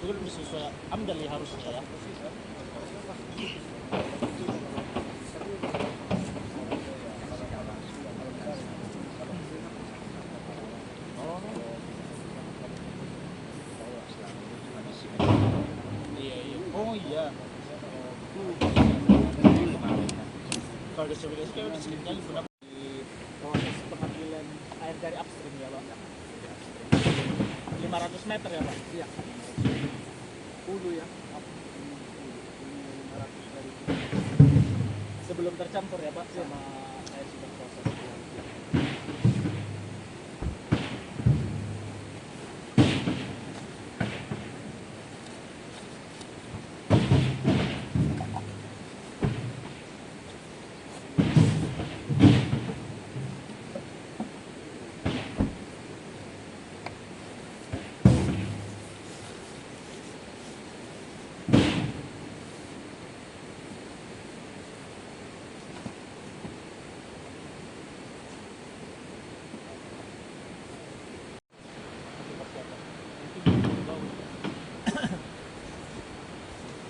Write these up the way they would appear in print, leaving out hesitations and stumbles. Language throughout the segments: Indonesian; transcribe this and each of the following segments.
itu kan sesuai amdal ya harusnya ya. Oh iya. Kalau di sebelah kayak udah sedikit kali pun di proses pengambilan air dari upstream ya Pak. 500 meter ya Pak. Iya. Hulu ya. Sebelum tercampur ya Pak sama air sudah proses.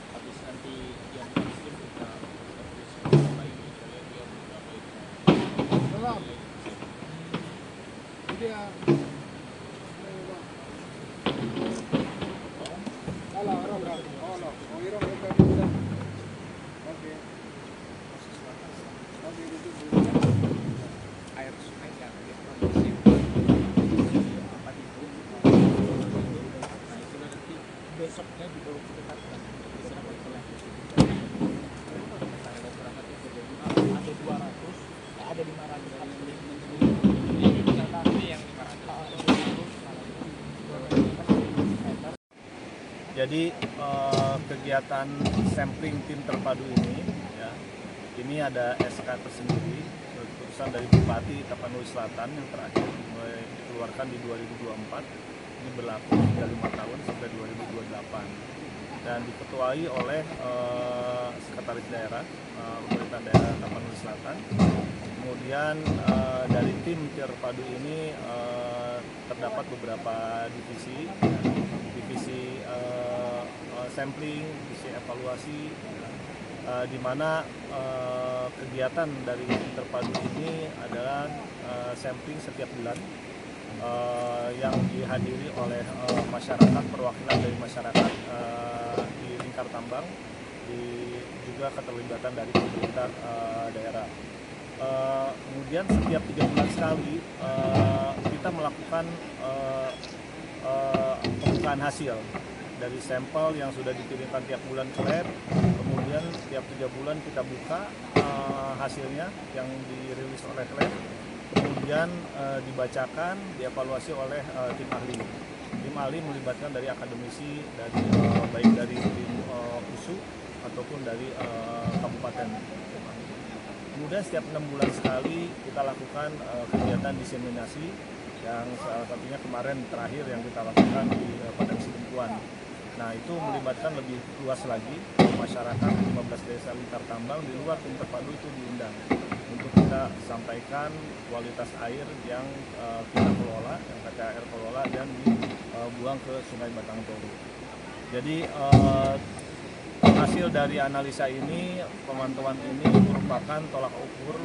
Habis nanti yang upstream kita air sungai yang diproduksi apa itu, nah itu nanti besoknya dibawa ke Jakarta diserap oleh ada berapa tipe jadi ada 200 ada 500 ini yang 500. Jadi kegiatan sampling tim terpadu ini, ya, ini ada SK tersendiri, keputusan dari Bupati Tapanuli Selatan yang terakhir mulai dikeluarkan di 2024, ini berlaku hingga 5 tahun sampai 2028, dan diketuai oleh Sekretaris Daerah Pemerintahan Daerah Tapanuli Selatan. Kemudian dari tim terpadu ini terdapat beberapa divisi. Divisi sampling, divisi evaluasi, di mana kegiatan dari terpadu ini adalah sampling setiap bulan yang dihadiri oleh masyarakat, perwakilan dari masyarakat di lingkar tambang, juga keterlibatan dari pemerintah daerah. Kemudian setiap 3 bulan sekali kita melakukan pembukaan hasil dari sampel yang sudah dikirimkan tiap bulan ke lab. Kemudian setiap 3 bulan kita buka hasilnya yang dirilis oleh lab, kemudian dibacakan, dievaluasi oleh tim ahli. Tim ahli melibatkan dari akademisi, dari baik dari tim USU ataupun dari kabupaten. Kemudian setiap 6 bulan sekali kita lakukan kegiatan diseminasi, yang salah satunya kemarin terakhir yang kita lakukan di Padang Sidempuan. Nah, itu melibatkan lebih luas lagi masyarakat 15 desa lingkar tambang di luar tim terpadu itu diundang untuk kita sampaikan kualitas air yang kita kelola, yang PTAR kelola, dan dibuang ke Sungai Batang Toru. Jadi hasil dari analisa ini, pemantauan ini merupakan tolak ukur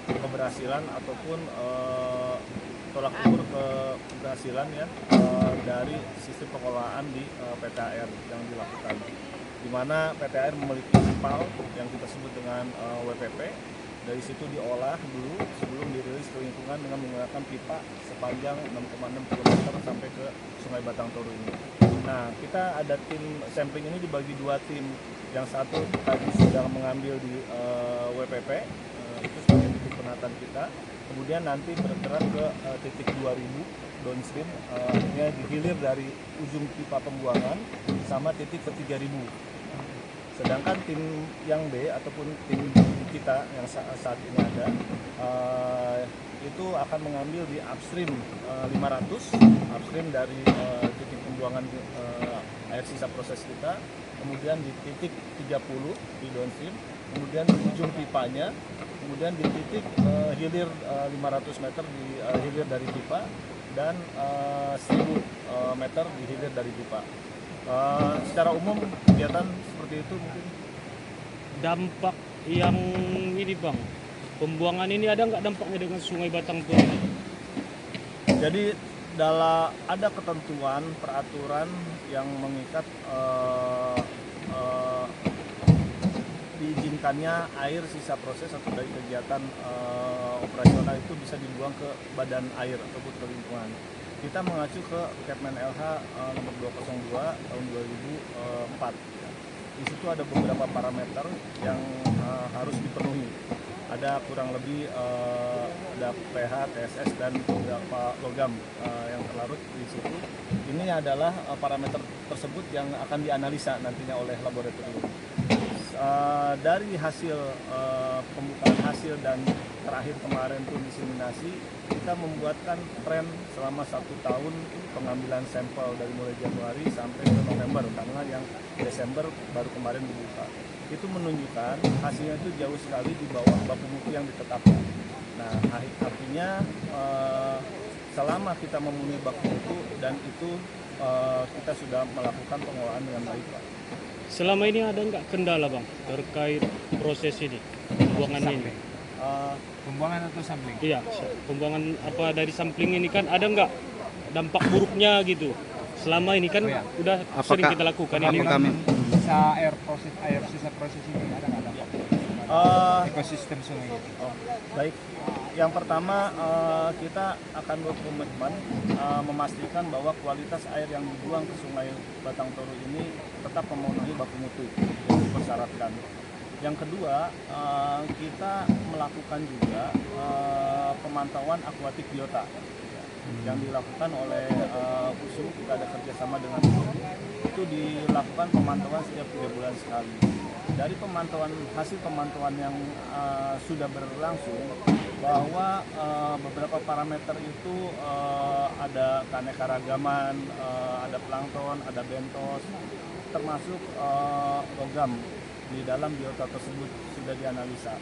keberhasilan ataupun tolak ukur keberhasilan ya dari sistem pengelolaan di PTAR yang dilakukan, di mana PTAR memiliki ipal yang kita sebut dengan WPP. Dari situ diolah dulu sebelum dirilis ke lingkungan dengan menggunakan pipa sepanjang 6,6 km sampai ke Sungai Batang Toru ini. Nah, kita ada tim sampling ini dibagi 2 tim. Yang satu tadi sudah mengambil di WPP, itu sebagai titik penatan kita. Kemudian nanti bergerak ke titik 2000 downstream, artinya dihilir dari ujung pipa pembuangan sama titik ke 3000. Sedangkan tim yang B ataupun tim kita yang saat ini ada, itu akan mengambil di upstream 500, upstream dari titik pembuangan air sisa proses kita, kemudian di titik 30 di downstream, kemudian di ujung pipanya, kemudian di titik hilir 500 meter di hilir dari pipa, dan 1000 meter di hilir dari pipa. Secara umum kegiatan seperti itu mungkin. Dampak yang ini Bang, pembuangan ini ada nggak dampaknya dengan Sungai Batang Toru? Jadi ada ketentuan peraturan yang mengikat diizinkannya air sisa proses atau dari kegiatan operasional itu bisa dibuang ke badan air ataupun ke lingkungan. Kita mengacu ke Kepmen LH nomor 202 tahun 2004. Di situ ada beberapa parameter yang harus dipenuhi. Ada kurang lebih ada pH, TSS dan beberapa logam yang terlarut di situ. Ini adalah parameter tersebut yang akan dianalisa nantinya oleh laboratorium. Dari hasil pembukaan hasil dan terakhir kemarin pun diseminasi, kita membuatkan tren selama 1 tahun pengambilan sampel dari mulai Januari sampai ke November, karena yang Desember baru kemarin dibuka. Itu menunjukkan hasilnya itu jauh sekali di bawah baku mutu yang ditetapkan. Nah, artinya selama kita memenuhi baku mutu dan itu kita sudah melakukan pengolahan dengan baik, Pak. Selama ini ada nggak kendala Bang terkait proses ini, pembuangan ini? Pembuangan atau sampling? Iya, pembuangan apa dari sampling ini kan ada nggak dampak buruknya gitu? Selama ini kan udah sering kita lakukan ini. Sisa proses ini ada nggak dampak? Ekosistem sungai itu. Baik, yang pertama kita akan berkomitmen memastikan bahwa kualitas air yang dibuang ke Sungai Batang Toru ini tetap memenuhi baku mutu yang dipersyaratkan. Yang kedua, kita melakukan juga pemantauan akuatik biota yang dilakukan oleh USU. Kita ada kerjasama dengan USU. Itu dilakukan pemantauan setiap 3 bulan sekali. Dari hasil pemantauan yang sudah berlangsung, bahwa beberapa parameter itu ada keanekaragaman, ada plankton, ada bentos, termasuk logam di dalam biota tersebut sudah dianalisa,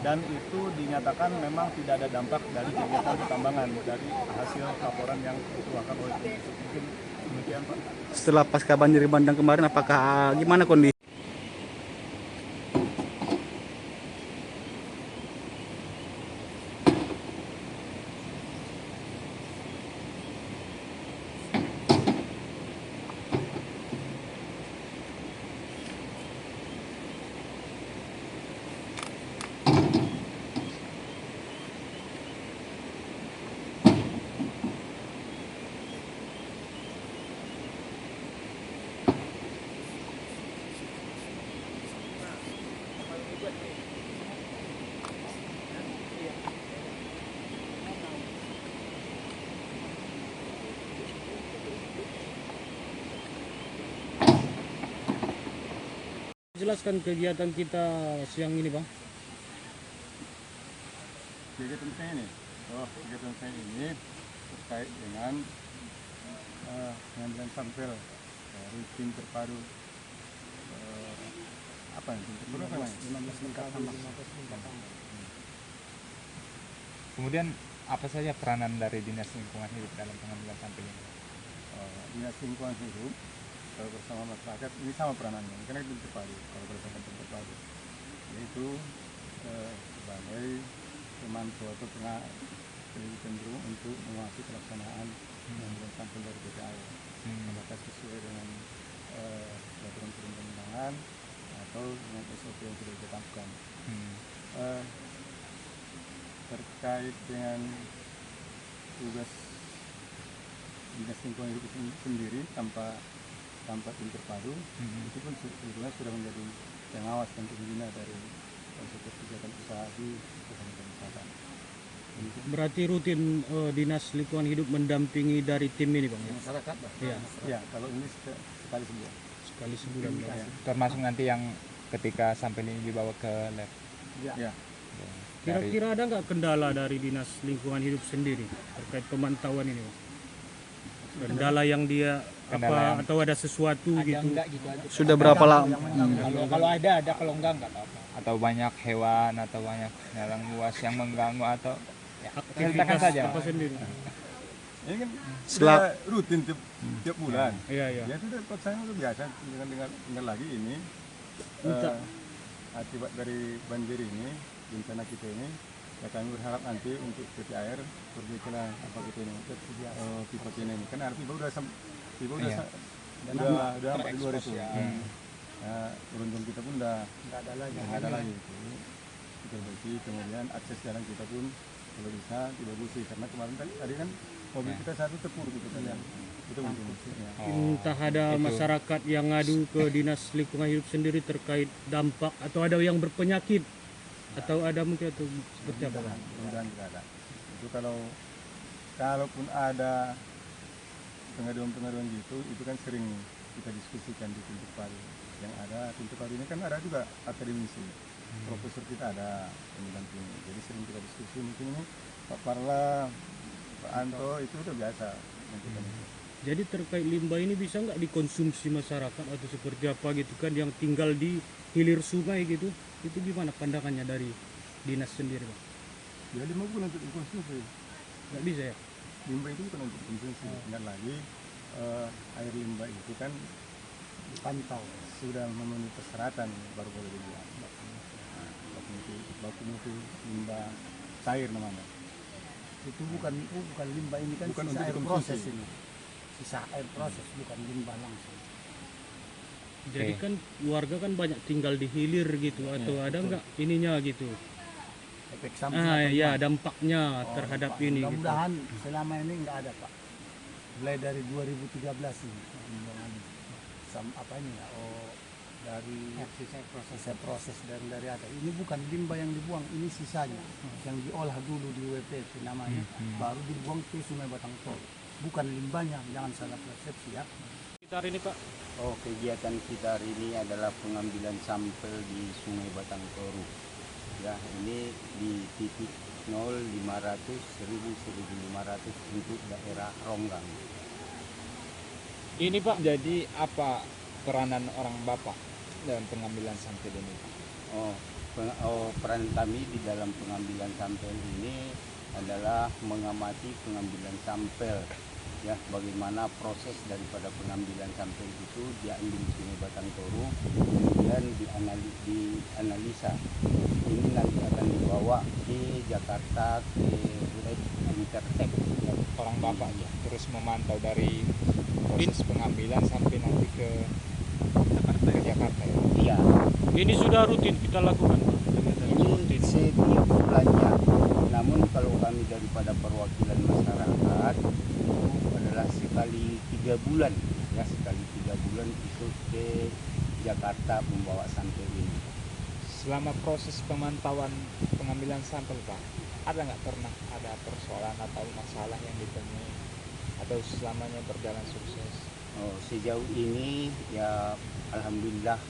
dan itu dinyatakan memang tidak ada dampak dari kegiatan pertambangan dari hasil laporan yang dikeluarkan oleh USU. Mungkin demikian, Pak. Setelah pasca banjir bandang kemarin, apakah gimana kondisi? Jelaskan kegiatan kita siang ini Bang. Kegiatan saya ini, kegiatan saya ini terkait dengan pengambilan sampel dari tim terpadu tim terpadu apa namanya? 15 lengkap tambang. Kemudian apa saja peranan dari Dinas Lingkungan Hidup dalam pengambilan sampel ini? Dinas Lingkungan Hidup kalau bersama masyarakat ini sama peranannya, karena itu terpadu. Kalau berdasarkan tim terpadu, yaitu sebagai pemantau atau cenderung untuk mengawasi pelaksanaan pengambilan sampel dari PTAER, apakah sesuai dengan peraturan perundang-undangan atau dengan SOP yang sudah ditetapkan. Terkait dengan tugas Dinas Lingkungan Hidup sendiri tanpa tim terpadu, itu pun sebetulnya sudah menjadi pengawas dan pembina dari proses kegiatan usaha di Kecamatan Selatan. Berarti rutin Dinas Lingkungan Hidup mendampingi dari tim ini Bang ya? Masyarakat, Pak? Iya. Ya, kalau ini sekali sebulan. Sekali sebulan. Ya. Termasuk nanti yang ketika sampel ini dibawa ke lab. Ya. Kira-kira ada nggak kendala dari Dinas Lingkungan Hidup sendiri terkait pemantauan ini Bang? Kendala yang dia atau ada sesuatu ada gitu? enggak gitu aja. Sudah berapa lama? Kalau ada kalau enggak apa-apa. Atau banyak hewan atau banyak binatang buas yang mengganggu atau Aktivitas saja. apa sendiri? Ini kan Setelah- sudah rutin tiap bulan. Iya, iya. Ya sudah buat saya udah biasa dengan lagi ini Minta- akibat dari banjir ini bencana kita ini ya kami berharap nanti untuk PT Air perbaikan apa kita ini pipa kita ini kan pipa udah pipa udah udah 4 luar itu. Beruntung kita pun udah nggak ada lagi itu diperbaiki, kemudian akses jalan kita pun kalau bisa dibagusi karena kemarin tadi kan mobil kita satu terpuruk gitu kan ya. Itu mungkin maksudnya. Entah ada masyarakat yang ngadu ke dinas lingkungan hidup sendiri terkait dampak atau ada yang berpenyakit atau ada mungkin atau seperti apa? Mudah-mudahan tidak ada. Itu kalaupun ada pengaduan-pengaduan gitu, itu kan sering kita diskusikan di Pintu Palu. Yang ada Pintu Palu ini kan ada juga akademisi, profesor kita ada yang mendampingi. Jadi sering kita diskusi mungkin ini Pak Parla, Pak Anto itu udah biasa. Jadi terkait limbah ini bisa nggak dikonsumsi masyarakat atau seperti apa gitu kan yang tinggal di hilir sungai gitu? Itu gimana pandangannya dari dinas sendiri, Pak? Ya limbah bukan untuk dikonsumsi. Nggak bisa ya? Limbah itu bukan untuk konsumsi. Ingat lagi air limbah itu kan dipantau sudah memenuhi persyaratan baru boleh dibuang. Baku mutu limbah cair namanya. Itu bukan limbah, ini kan Bukan sisa untuk air dikonsumsi. proses ini. Sisa air proses, bukan limbah langsung. Jadi kan warga kan banyak tinggal di hilir gitu atau ada nggak ininya gitu? Efek samping atau Ya gimana? dampaknya terhadap ini gitu. Mudah-mudahan selama ini nggak ada, Pak. Mulai dari 2013 ini pembuangan apa ini ya? Dari sisa proses dari ada. Ini bukan limbah yang dibuang, ini sisanya yang diolah dulu di WPP namanya, baru dibuang ke Sungai Batang Toru. Bukan limbahnya, jangan salah persepsi ya. Sekitar ini Pak. Kegiatan kita hari ini adalah pengambilan sampel di Sungai Batang Toru. Ya, ini di titik 0, 500, 1000, 1500 untuk daerah Ronggang. Ini Pak, jadi apa peranan orang Bapak dalam pengambilan sampel ini? Peran kami di dalam pengambilan sampel ini adalah mengamati pengambilan sampel. Ya, bagaimana proses daripada pengambilan sampel itu diambil di Sungai Batang Toru, kemudian dianalisa. Ini nanti akan dibawa ke Jakarta ke Lab Intertek. Ya. Orang Bapak ya, terus memantau dari proses pengambilan sampai nanti ke Jakarta ya. Iya, Ini sudah rutin kita lakukan Pak. ini setiap bulannya. Namun kalau kami daripada perwakilan masyarakat itu adalah sekali 3 bulan, ya sekali 3 bulan itu ke Jakarta membawa sampel ini. Selama proses pemantauan pengambilan sampel Pak, ada nggak pernah ada persoalan atau masalah yang ditemui atau selamanya berjalan sukses? Sejauh ini ya alhamdulillah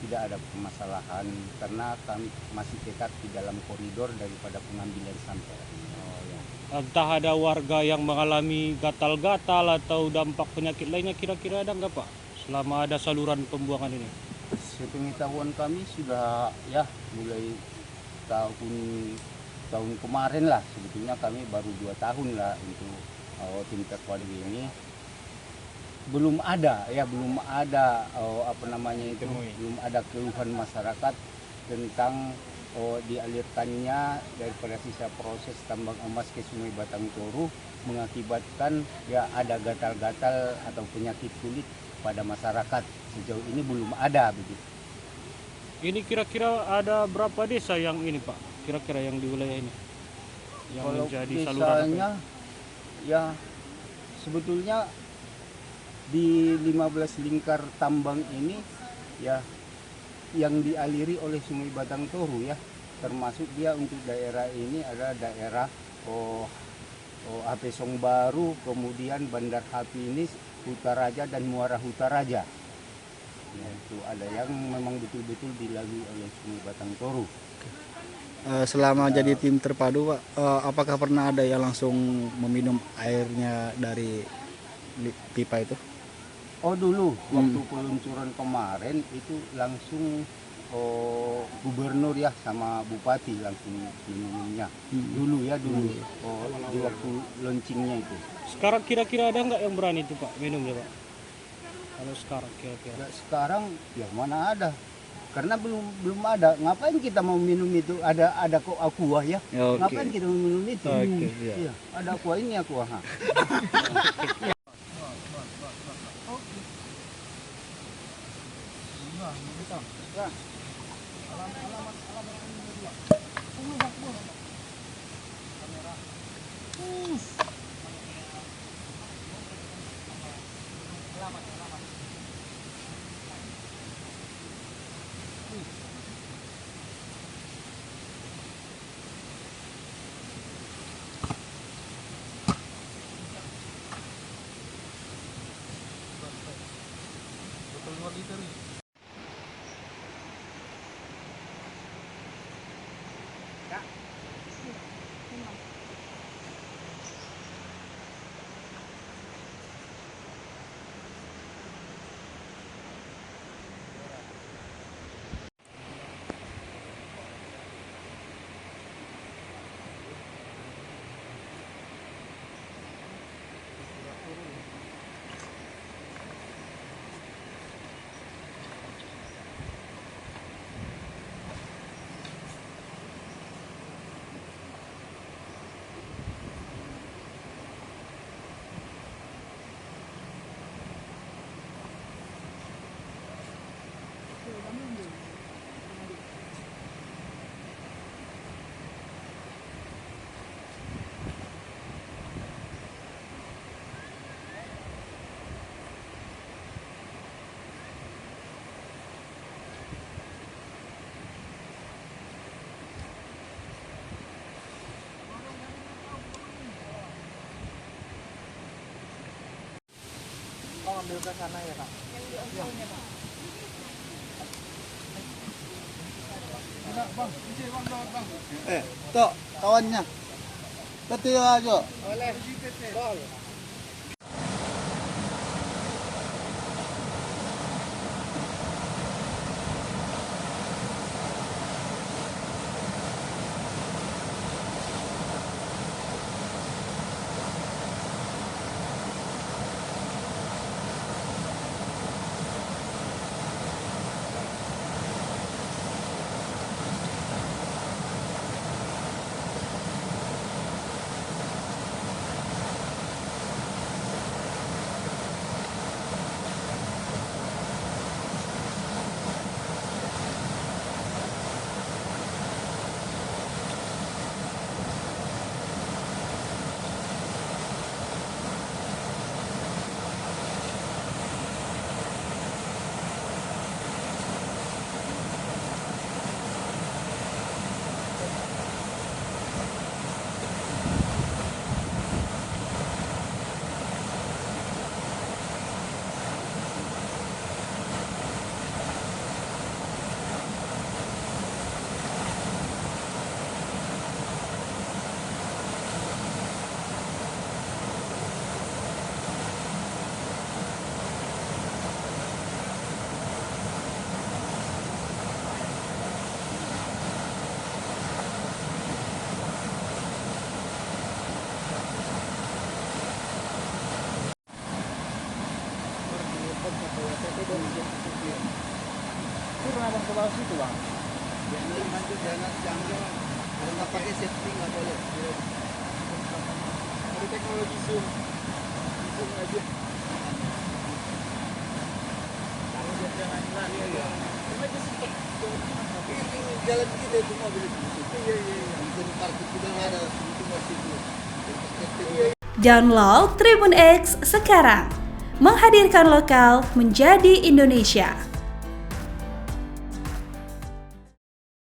tidak ada permasalahan karena kami masih tetap di dalam koridor daripada pengambilan sampel. Entah ada warga yang mengalami gatal-gatal atau dampak penyakit lainnya kira-kira ada nggak Pak selama ada saluran pembuangan ini? Sepengetahuan kami sudah ya mulai tahun kemarin lah, sebetulnya kami baru 2 tahun lah untuk tim terpadu ini. Belum ada belum ada belum ada keluhan masyarakat tentang dialirkannya daripada sisa proses tambang emas ke Sungai Batang Toru mengakibatkan ya ada gatal-gatal atau penyakit kulit pada masyarakat. Sejauh ini belum ada begitu. Ini kira-kira ada berapa desa yang ini Pak? Kira-kira yang di wilayah ini yang Kalau menjadi saluran desanya ya sebetulnya di 15 lingkar tambang ini ya yang dialiri oleh Sungai Batang Toru ya, termasuk dia untuk daerah ini ada daerah Apesong Baru, kemudian Bandar Hapinis, Hutaraja dan Muara Hutaraja. Ya, itu ada yang memang betul-betul dilalui oleh Sungai Batang Toru. Selama jadi tim terpadu Pak, apakah pernah ada yang langsung meminum airnya dari pipa itu? Dulu waktu peluncuran kemarin itu langsung gubernur ya sama bupati langsung minumnya dulu di waktu launchingnya itu. Sekarang kira-kira ada nggak yang berani itu Pak minum ya Pak? Kalau sekarang kira-kira. Nah, sekarang ya mana ada, karena belum ada. Ngapain kita mau minum itu? Ada kok aqua ya. Oke. Ngapain kita mau minum itu? Oke, iya. Iya, ada aqua ini aqua. Ambil ke sana ya Kak. Tok, kawannya. Betul aja. Pernah bang ke bawah situ bang? Jangan lanjut, jangan kalau nggak pakai safety nggak boleh. Ada teknologi zoom aja. Kalau dia jangan lari ya. Cuma itu sih Ini jalan kita itu mobil itu. Iya. Bisa diparkir kita ada itu masih itu. Download Tribun X sekarang, menghadirkan lokal menjadi Indonesia.